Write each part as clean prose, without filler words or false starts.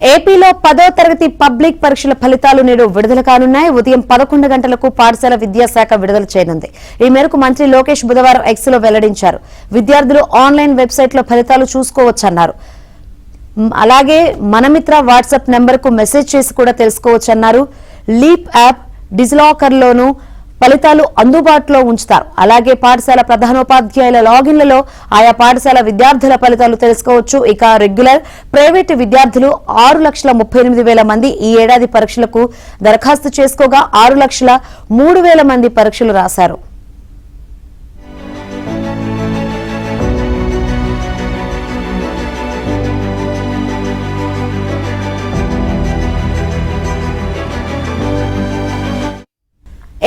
ఏపీలో 10వ తరగతి పబ్లిక్ పరీక్షల ఫలితాలు నేడు విడుదల కానున్నాయి. ఉదయం 11 గంటలకు పాఠశాల విద్యాశాఖ విడుదల చేయనుంది. ఈ మేరకు మంత్రి లోకేష్ బుధవారం ఎక్స్ లో వెల్లడించారు. విద్యార్థులు ఆన్లైన్ వెబ్సైట్ లో ఫలితాలు చూసుకోవచ్చన్నారు. అలాగే మనమిత్ర వాట్సాప్ నెంబర్ కు మెసేజ్ చేసి కూడా తెలుసుకోవచ్చన్నారు. లీప్ యాప్, డిజిలాకర్ లోనూ ఫలితాలు అందుబాటులో ఉంచుతారు. అలాగే పాఠశాల ప్రధానోపాధ్యాయుల లాగిన్లలో ఆయా పాఠశాల విద్యార్థుల ఫలితాలు తెలుసుకోవచ్చు. ఇక రెగ్యులర్, ప్రైవేటు విద్యార్థులు 6,38,000 మంది ఈ ఏడాది పరీక్షలకు దరఖాస్తు చేసుకోగా 6,03,000 మంది పరీక్షలు రాశారు.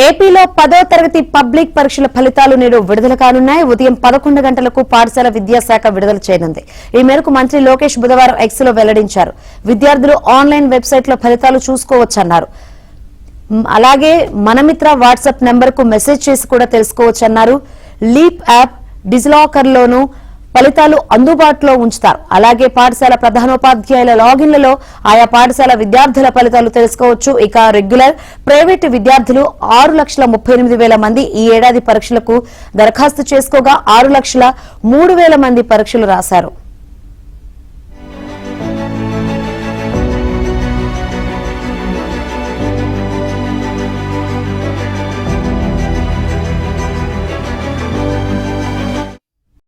ఏపీలో 10వ తరగతి పబ్లిక్ పరీక్షల ఫలితాలు నేడు విడుదల కానున్నాయి. ఉదయం 11 గంటలకు పాఠశాల విద్యాశాఖ విడుదల చేయనుంది. ఈ మేరకు మంత్రి లోకేష్ బుధవారం ఎక్స్ లో వెల్లడించారు. విద్యార్థులు ఆన్లైన్ వెబ్సైట్ లో ఫలితాలు చూసుకోవచ్చన్నారు. అలాగే మనమిత్ర వాట్సాప్ నెంబర్ కు మెసేజ్ చేసి కూడా తెలుసుకోవచ్చన్నారు. లీప్ యాప్, డిజిలాకర్ లోనూ ఫలితాలు అందుబాటులో ఉంచుతారు. అలాగే పాఠశాల ప్రధానోపాధ్యాయుల లాగిన్లలో ఆయా పాఠశాల విద్యార్థుల ఫలితాలు తెలుసుకోవచ్చు. ఇక రెగ్యులర్, ప్రైవేటు విద్యార్థులు 6,38,000 మంది ఈ ఏడాది పరీక్షలకు దరఖాస్తు చేసుకోగా 6,03,000 మంది పరీక్షలు రాశారు.